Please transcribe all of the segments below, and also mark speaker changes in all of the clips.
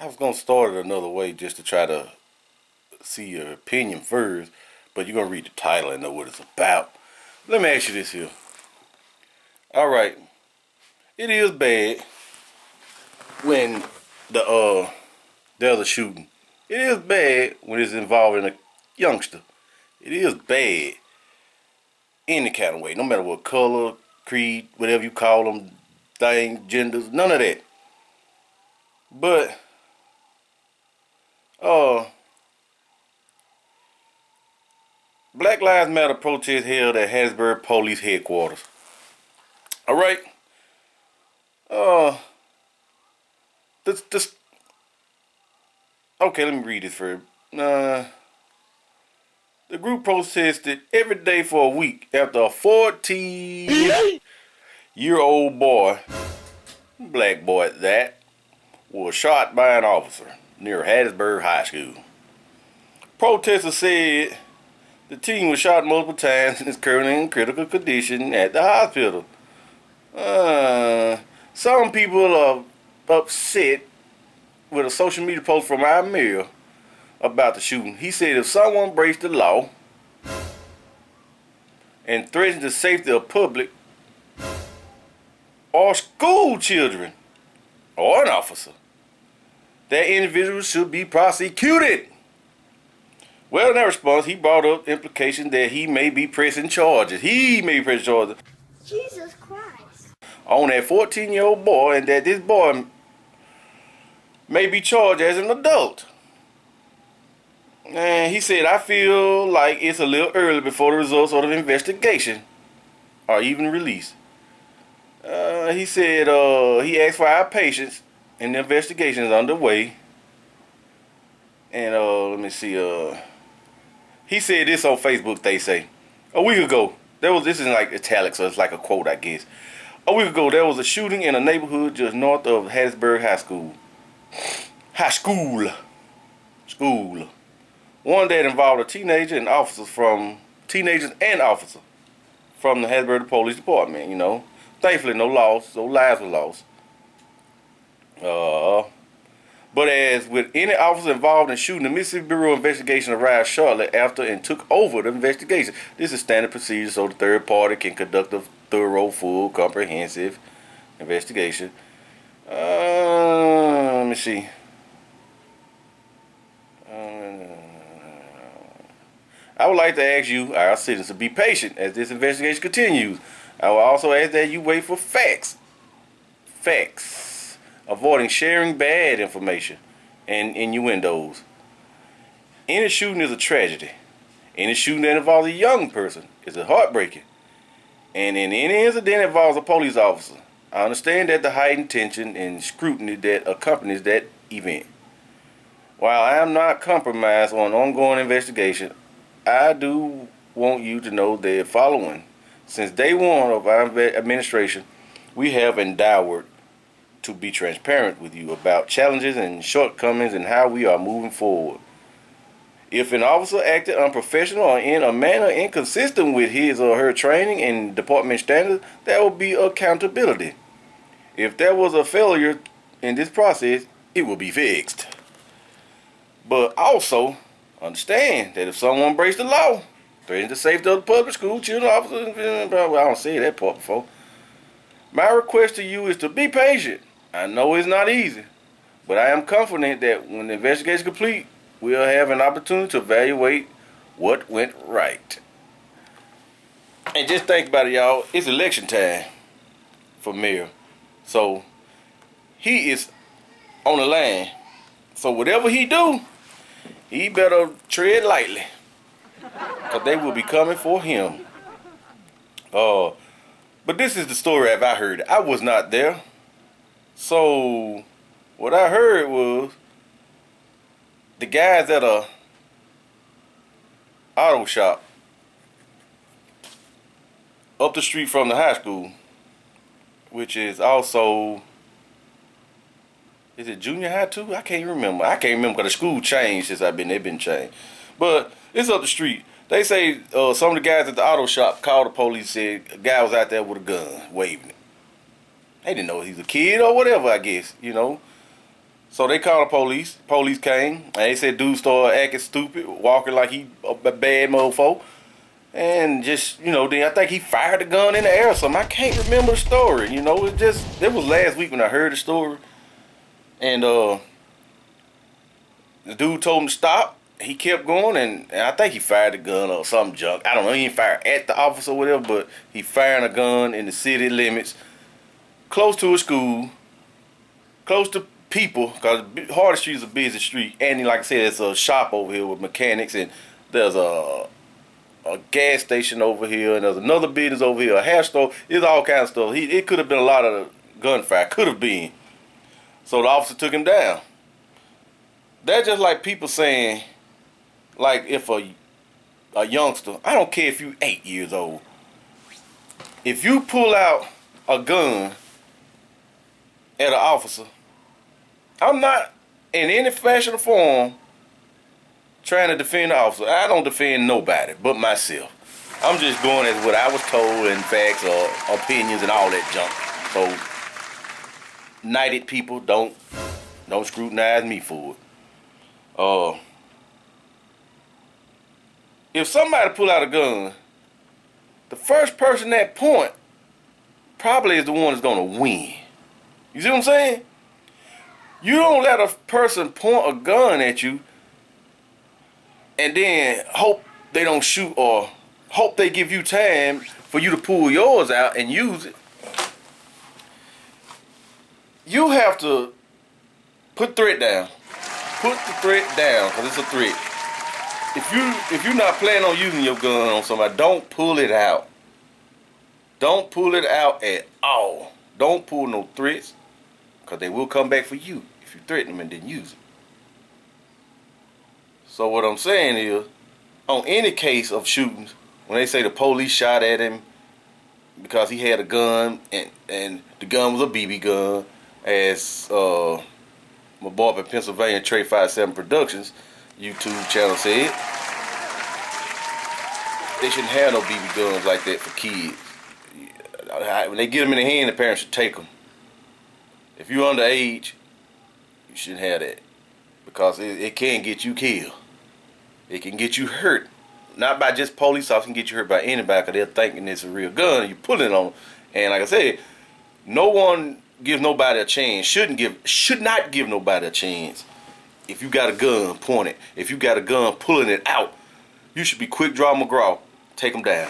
Speaker 1: I was gonna start it another way just to try to see your opinion first, but you're gonna read the title and know what it's about. Let me ask you this here. All right, it is bad when there's a shooting. It is bad when it's involving a youngster. It is bad any kind of way, no matter what color, creed, whatever you call them, thing, genders, none of that. But uh Black Lives Matter protest held at Hattiesburg Police Headquarters. All right. Uh, this. Okay, let me read this first. The group protested every day for a week after a 14-year-old boy, black boy at that, was shot by an officer near Hattiesburg High School. Protesters said the teen was shot multiple times and is currently in critical condition at the hospital. Some people are upset with a social media post from our mayor about the shooting. He said if someone breaks the law and threatens the safety of public or school children or an officer, that individual should be prosecuted. Well, in that response, he brought up implication that he may be pressing charges.
Speaker 2: Jesus Christ.
Speaker 1: On that 14-year-old boy, and that this boy may be charged as an adult. And he said, I feel like it's a little early before the results of the investigation are even released. He said he asked for our patience, and the investigation is underway. And let me see. He said this on Facebook. They say a week ago this is like italics, so it's like a quote, I guess. A week ago there was a shooting in a neighborhood just north of Hattiesburg High School. School. One that involved a teenager and officers from the Hattiesburg Police Department. You know, thankfully no lives were lost. But as with any officer involved in shooting, the Mississippi Bureau of Investigation arrived shortly after and took over the investigation. This is standard procedure so the third party can conduct a thorough, full, comprehensive investigation. Let me see. I would like to ask you, our citizens, to be patient as this investigation continues. I will also ask that you wait for facts, avoiding sharing bad information and innuendos. Any shooting is a tragedy. Any shooting that involves a young person is a heartbreaking. And in any incident that involves a police officer, I understand that the heightened tension and scrutiny that accompanies that event. While I am not compromised on ongoing investigation, I do want you to know the following. Since day one of our administration, we have endeavored to be transparent with you about challenges and shortcomings and how we are moving forward. If an officer acted unprofessional or in a manner inconsistent with his or her training and department standards, there will be accountability. If there was a failure in this process, it will be fixed. But also, understand that if someone breaks the law, threatens the safety of the public, school, children, officers, I don't say that part before. My request to you is to be patient. I know it's not easy, but I am confident that when the investigation is complete, we'll have an opportunity to evaluate what went right. And just think about it, y'all. It's election time for mayor. So, he is on the line. So, whatever he do, he better tread lightly, because they will be coming for him. But this is the story as I heard it. I was not there. So, what I heard was the guys at a auto shop up the street from the high school, which is also, is it junior high too? I can't remember because the school changed since they've been changed. But it's up the street. They say some of the guys at the auto shop called the police, said a guy was out there with a gun, waving it. They didn't know he was a kid or whatever, I guess, you know. So they called the police. Police came, and they said dude started acting stupid, walking like he a bad mofo. And just, then I think he fired the gun in the air or something. I can't remember the story, it was last week when I heard the story. And the dude told him to stop. He kept going, and I think he fired the gun or some junk. I don't know, he didn't fire at the officer or whatever, but he firing a gun in the city limits, close to a school, close to people, because Hardy Street is a busy street. And like I said, it's a shop over here with mechanics, and there's a gas station over here, and there's another business over here, a hair store. It's all kinds of stuff. It could have been a lot of gunfire. Could have been. So the officer took him down. That's just like people saying, like if a youngster, I don't care if you 8 years old, if you pull out a gun at an officer, I'm not in any fashion or form trying to defend the officer. I don't defend nobody but myself. I'm just going as what I was told and facts or opinions and all that junk. So, knighted people, don't scrutinize me for it. If somebody pull out a gun, the first person at point probably is the one that's gonna win. You see what I'm saying? You don't let a person point a gun at you and then hope they don't shoot or hope they give you time for you to pull yours out and use it. You have to put threat down. Put the threat down, because it's a threat. If you're not planning on using your gun on somebody, don't pull it out. Don't pull it out at all. Don't pull no threats, because they will come back for you if you threaten them and then use it. So what I'm saying is, on any case of shootings, when they say the police shot at him because he had a gun and the gun was a BB gun, as my boy up in Pennsylvania, Trey 57 Productions YouTube channel said, they shouldn't have no BB guns like that for kids. When they get them in the hand, the parents should take them. If you're underage, you shouldn't have that, because it can get you killed. It can get you hurt. Not by just police officers, it can get you hurt by anybody, because they're thinking it's a real gun and you're pulling it on them. And like I said, no one gives nobody a chance, should not give nobody a chance. If you got a gun, point it. If you got a gun, pulling it out, you should be quick draw McGraw, take them down.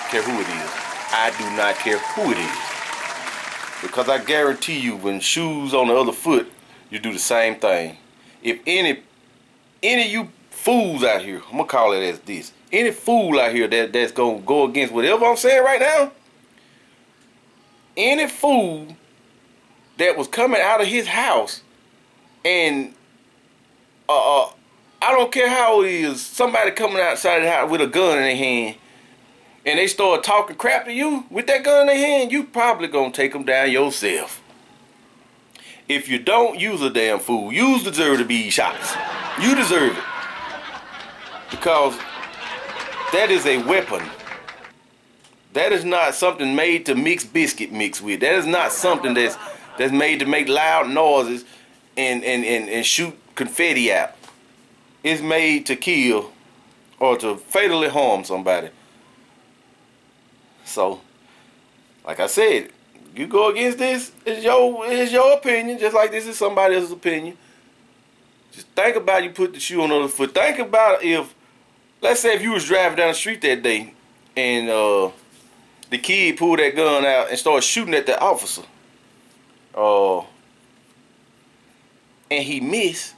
Speaker 1: Care who it is. I do not care who it is. Because I guarantee you, when shoes on the other foot, you do the same thing. If any of you fools out here, I'm gonna call it as this, any fool out here that's gonna go against whatever I'm saying right now, any fool that was coming out of his house and I don't care how old he is, somebody coming outside the house with a gun in their hand and they start talking crap to you with that gun in their hand, you probably gonna take them down yourself. If you don't, use a damn fool. You deserve to be shot. You deserve it. Because that is a weapon. That is not something made to mix biscuit mix with. That is not something that's made to make loud noises and shoot confetti out. It's made to kill or to fatally harm somebody. So, like I said, you go against this, it's your opinion, just like this is somebody else's opinion. Just think about you put the shoe on the other foot. Think about if, let's say if you was driving down the street that day and the kid pulled that gun out and started shooting at the officer. And he missed,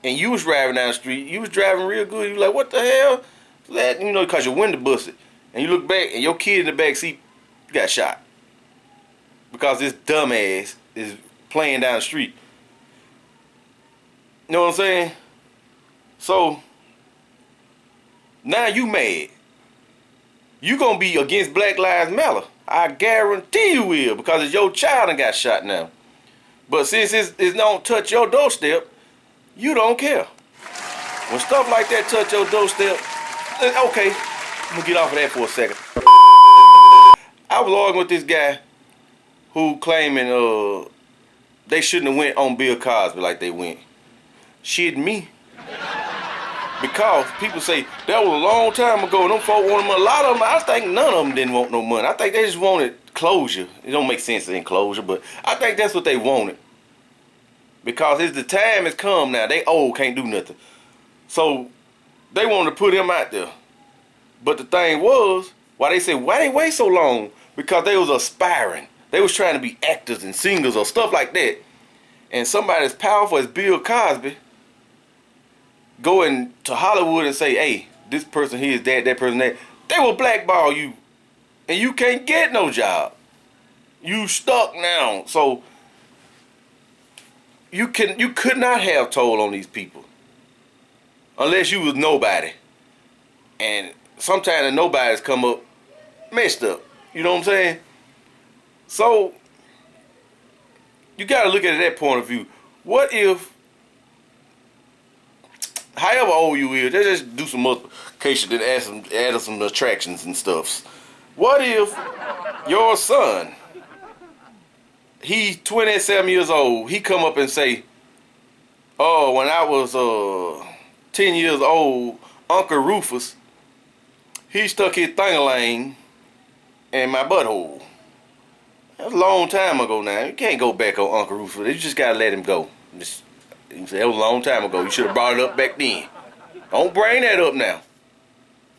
Speaker 1: and you was driving down the street, you was driving real good, you was like, what the hell? Because your window busted. And you look back, and your kid in the back seat got shot. Because this dumbass is playing down the street. You know what I'm saying? So, now you mad. You gonna be against Black Lives Matter. I guarantee you will, because it's your child and got shot now. But since it don't touch your doorstep, you don't care. When stuff like that touch your doorstep, okay, I'm gonna get off of that for a second. I was arguing with this guy who claiming they shouldn't have went on Bill Cosby like they went. Shit me. Because people say, that was a long time ago, them folk wanted money. A lot of them, I think none of them didn't want no money. I think they just wanted closure. It don't make sense in closure, but I think that's what they wanted. Because the time has come now. They old, can't do nothing. So, they wanted to put him out there. But the thing was, why they wait so long? Because they was aspiring. They was trying to be actors and singers or stuff like that. And somebody as powerful as Bill Cosby going to Hollywood and say, hey, this person here is that person that. They will blackball you. And you can't get no job. You stuck now. So you could not have told on these people. Unless you was nobody. And sometimes the nobodies come up messed up. You know what I'm saying? So you gotta look at it that point of view. What if, however old you is, let's just do some multiplication and add some attractions and stuffs. What if your son, he's 27 years old, he come up and say, oh, when I was 10 years old, Uncle Rufus, he stuck his thing-a-lang in my butthole. That's a long time ago now. You can't go back on Uncle Rufus. You just gotta let him go. You say, that was a long time ago. You should have brought it up back then. Don't bring that up now.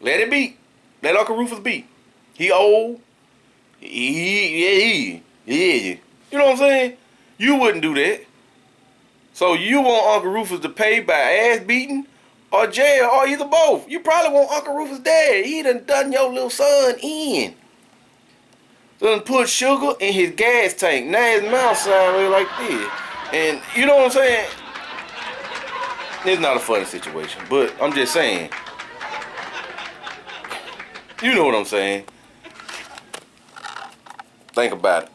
Speaker 1: Let it be. Let Uncle Rufus be. He old. Yeah. You know what I'm saying? You wouldn't do that. So you want Uncle Rufus to pay by ass beating or jail or either both. You probably want Uncle Rufus dead. He done your little son in. Done put sugar in his gas tank. Now his mouth sideways like this. And you know what I'm saying? It's not a funny situation, but I'm just saying. You know what I'm saying? Think about it.